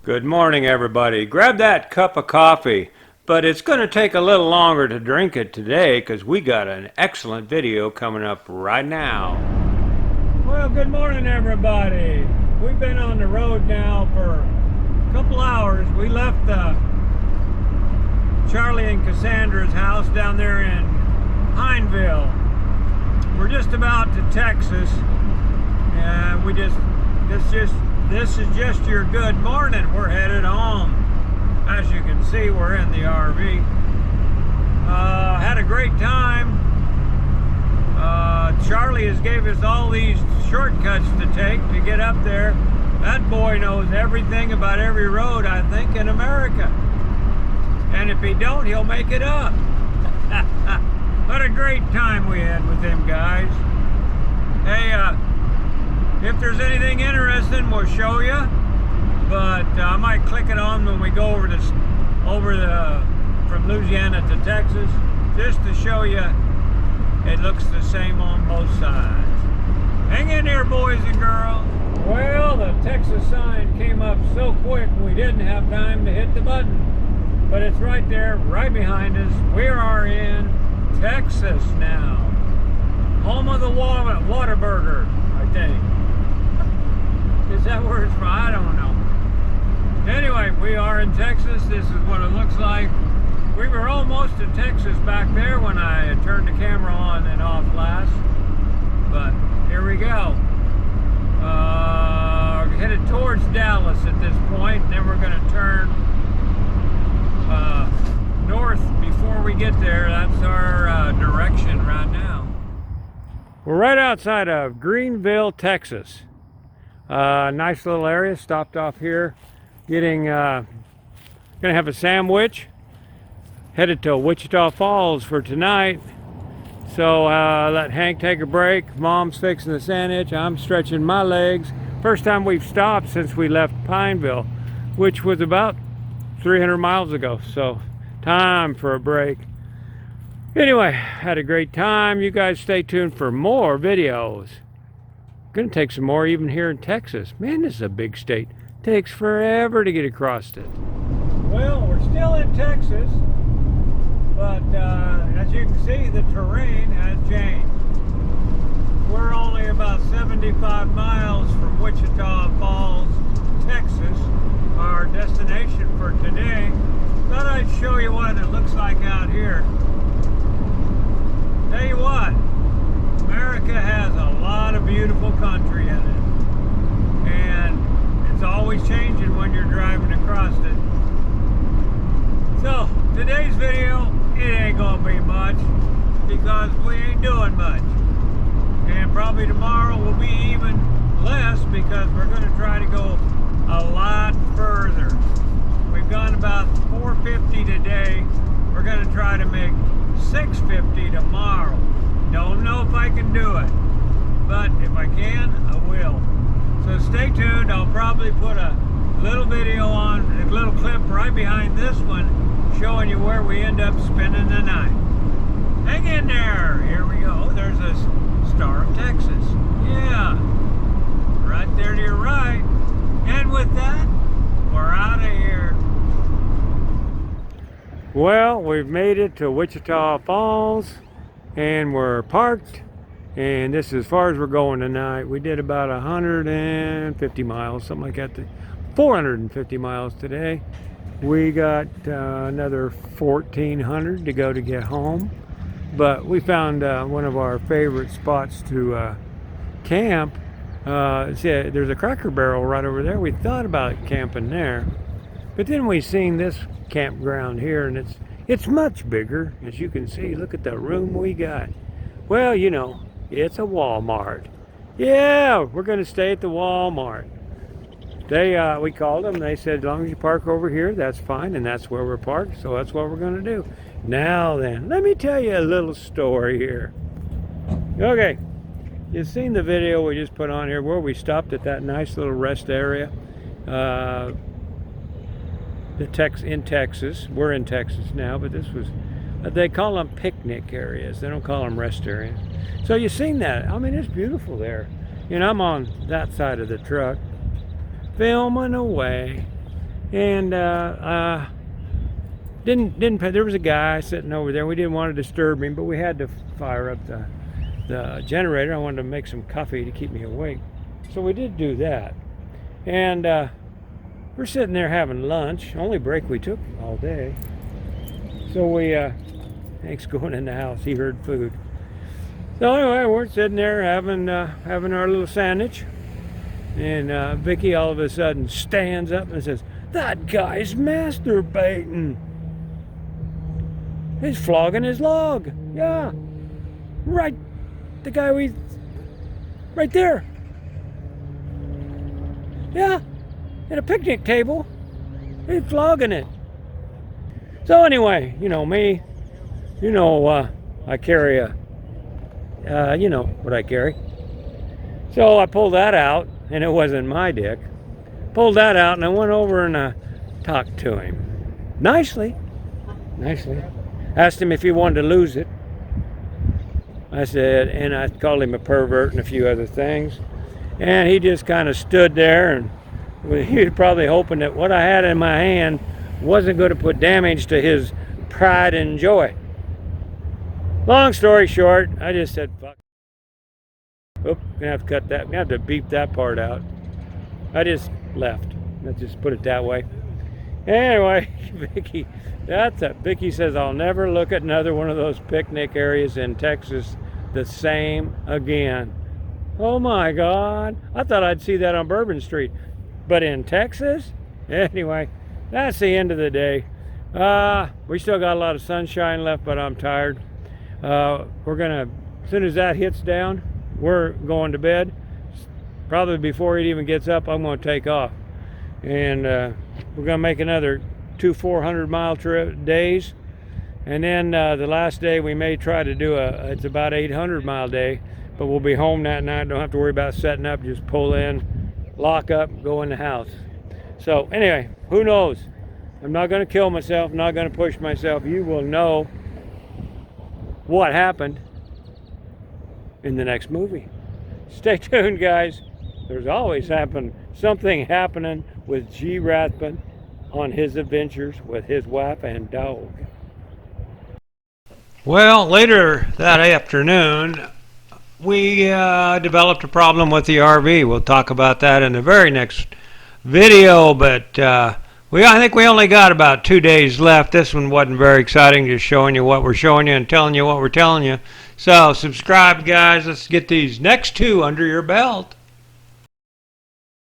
Good morning, everybody. Grab that cup of coffee, but it's going to take a little longer to drink it today because we got an excellent video coming up right now. Well, good morning, everybody. We've been on the road now for a couple hours. We left Charlie and Cassandra's house down there in Pineville. We're just about to Texas, and this is just your good morning. We're headed home. As you can see, we're in the RV. Had a great time. Charlie has gave us all these shortcuts to take to get up there. That boy knows everything about every road, I think, in America. And if he don't, he'll make it up. What a great time we had with them guys. Hey, if there's anything interesting, we'll show you. But I might click it on when we go from Louisiana to Texas, just to show you it looks the same on both sides. Hang in there, boys and girls. Well, the Texas sign came up so quick we didn't have time to hit the button. But it's right there, right behind us. We are in Texas now. Home of the Whataburger, I think. Is that where it's from? I don't know. Anyway, we are in Texas. This is what it looks like. We were almost in Texas back there when I turned the camera on and off last. But here we go. Headed towards Dallas at this point. And then we're going to turn north before we get there. That's our direction right now. We're right outside of Greenville, Texas. Nice little area. Stopped off here, gonna have a sandwich. Headed to Wichita Falls for tonight. So let Hank take a break. Mom's fixing the sandwich. I'm stretching my legs. First time we've stopped since we left Pineville, which was about 300 miles ago. So time for a break. Anyway, had a great time. You guys stay tuned for more videos. Gonna take some more even here in Texas. Man, this is a big state. Takes forever to get across it. Well, we're still in Texas, but as you can see, the terrain has changed. We're only about 75 miles from Wichita Falls, Texas, our destination for today. Thought I'd show you what it looks like out here. Tell you what, America has a lot of beautiful country in it, and it's always changing when you're driving across it. So today's video, it ain't gonna be much because we ain't doing much, and probably tomorrow will be even less because we're going to try to go a lot further. We've gone about 450 today. We're going to try to make 650 tomorrow. Don't know if I can do it, but if I can, I will. So stay tuned. I'll probably put a little video on, a little clip right behind this one, showing you where we end up spending the night. Hang in there. Here we go. There's a Star of Texas. Yeah, right there to your right. And with that, we're out of here. Well, we've made it to Wichita Falls, and we're parked, and this is as far as we're going tonight. We did about 150 miles, something like that. 450 miles today. We got another 1,400 to go to get home, but we found one of our favorite spots to camp. See, there's a Cracker Barrel right over there. We thought about camping there, but then we seen this campground here, and it's much bigger, as you can see. Look at the room we got. Well, you know, it's a Walmart. Yeah, we're gonna stay at the Walmart. We called them, they said as long as you park over here, that's fine, and that's where we're parked, so that's what we're gonna do. Now then, let me tell you a little story here. Okay, you've seen the video we just put on here where we stopped at that nice little rest area. In Texas. We're in Texas now, but this was, they call them picnic areas. They don't call them rest areas. So you've seen that. I mean, it's beautiful there. You know, I'm on that side of the truck, filming away. And there was a guy sitting over there. We didn't want to disturb him, but we had to fire up the generator. I wanted to make some coffee to keep me awake. So we did do that. And we're sitting there having lunch, only break we took all day. So Hank's going in the house. He heard food. So anyway, we're sitting there having our little sandwich. And Vicky all of a sudden stands up and says, "That guy's masturbating. He's flogging his log." Yeah. Right. The guy right there. Yeah. At a picnic table. He's flogging it. So anyway, you know me. You know, I carry you know what I carry. So I pulled that out, and it wasn't my dick. Pulled that out, and I went over and talked to him. Nicely. Asked him if he wanted to lose it. I said, and I called him a pervert and a few other things. And he just kind of stood there, and he was probably hoping that what I had in my hand wasn't going to put damage to his pride and joy. Long story short, I just said, fuck. Oop, gonna have to cut that. Gonna have to beep that part out. I just left. Let's just put it that way. Anyway, Vicky says I'll never look at another one of those picnic areas in Texas the same again. Oh my God! I thought I'd see that on Bourbon Street, but in Texas? Anyway, that's the end of the day. We still got a lot of sunshine left, but I'm tired. We're gonna, as soon as that hits down, we're going to bed. Probably before it even gets up, I'm going to take off. And we're going to make another 2 400-mile days. And then the last day we may try to do it's about 800-mile day. But we'll be home that night. Don't have to worry about setting up. Just pull in, lock up, go in the house. So anyway, who knows? I'm not going to kill myself. I'm not going to push myself. You will know what happened in the next movie. Stay tuned, guys. There's always something happening with RAThbun on his adventures with his wife and dog. Well, later that afternoon, we developed a problem with the RV. We'll talk about that in the very next video, but I think we only got about 2 days left. This one wasn't very exciting, just showing you what we're showing you and telling you what we're telling you. So subscribe, guys. Let's get these next 2 under your belt.